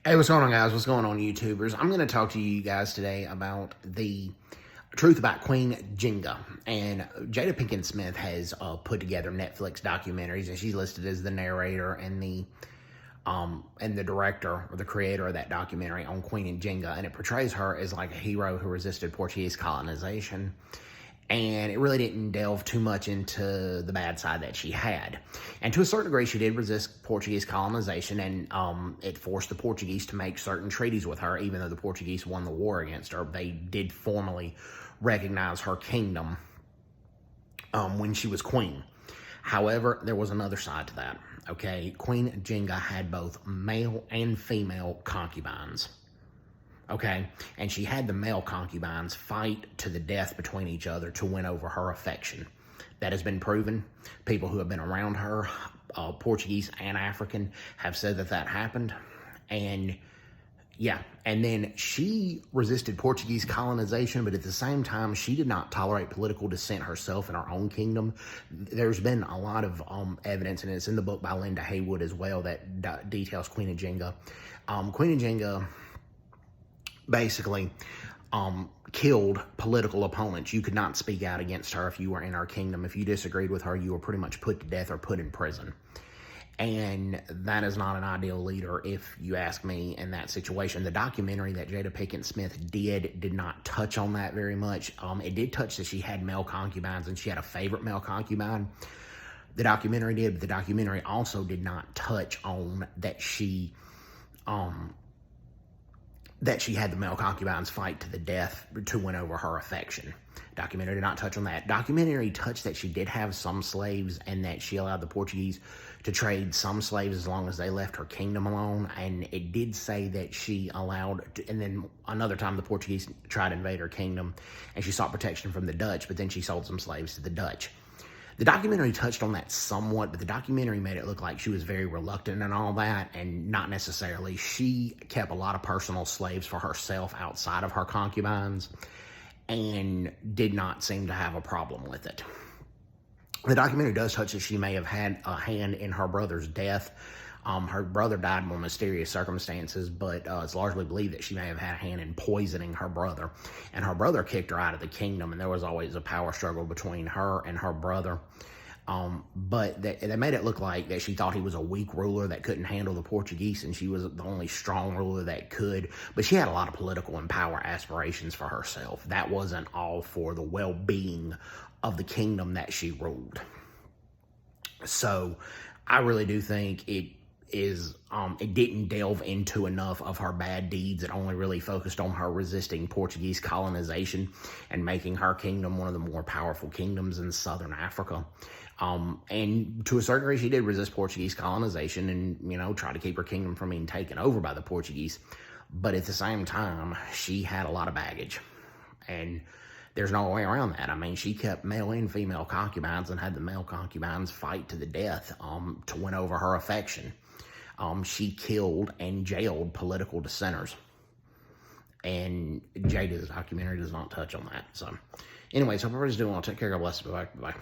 Hey, what's going on, guys? What's going on, YouTubers? I'm going to talk to you guys today about the truth about Queen Njinga. And Jada Pinkett Smith has put together Netflix documentaries, and she's listed as the narrator and the director or the creator of that documentary on Queen Njinga. And it portrays her as like a hero who resisted Portuguese colonization. And it really didn't delve too much into the bad side that she had. And to a certain degree, she did resist Portuguese colonization, and it forced the Portuguese to make certain treaties with her, even though the Portuguese won the war against her. They did formally recognize her kingdom when she was queen. However, there was another side to that, okay? Queen Njinga had both male and female concubines. Okay, and she had the male concubines fight to the death between each other to win over her affection. That has been proven. People who have been around her, Portuguese and African, have said that that happened. And yeah, and then she resisted Portuguese colonization, but at the same time, she did not tolerate political dissent herself in her own kingdom. There's been a lot of evidence, and it's in the book by Linda Haywood as well, that details Queen Njinga. Queen Njinga basically killed political opponents. You could not speak out against her if you were in our kingdom. If you disagreed with her, you were pretty much put to death or put in prison. And that is not an ideal leader, if you ask me, in that situation. The documentary that Jada Pinkett Smith did not touch on that very much. It did touch that she had male concubines and she had a favorite male concubine. The documentary did, but the documentary also did not touch on that she had the male concubines fight to the death to win over her affection. Documentary did not touch on that. Documentary touched that she did have some slaves and that she allowed the Portuguese to trade some slaves as long as they left her kingdom alone. And it did say that she allowed, and then another time the Portuguese tried to invade her kingdom and she sought protection from the Dutch, but then she sold some slaves to the Dutch. The documentary touched on that somewhat, but the documentary made it look like she was very reluctant and all that, and not necessarily. She kept a lot of personal slaves for herself outside of her concubines and did not seem to have a problem with it. The documentary does touch that she may have had a hand in her brother's death. Her brother died in more mysterious circumstances, but it's largely believed that she may have had a hand in poisoning her brother. And her brother kicked her out of the kingdom, and there was always a power struggle between her and her brother. But they made it look like that she thought he was a weak ruler that couldn't handle the Portuguese, and she was the only strong ruler that could. But she had a lot of political and power aspirations for herself. That wasn't all for the well-being of the kingdom that she ruled. So I really do think it didn't delve into enough of her bad deeds. It only really focused on her resisting Portuguese colonization and making her kingdom one of the more powerful kingdoms in southern Africa. And to a certain degree, she did resist Portuguese colonization and, try to keep her kingdom from being taken over by the Portuguese. But at the same time, she had a lot of baggage. And there's no way around that. I mean, she kept male and female concubines and had the male concubines fight to the death to win over her affection. She killed and jailed political dissenters. And Jada's documentary does not touch on that. So, anyways, hope everybody's doing well. Take care. God bless. Bye-bye. Bye-bye.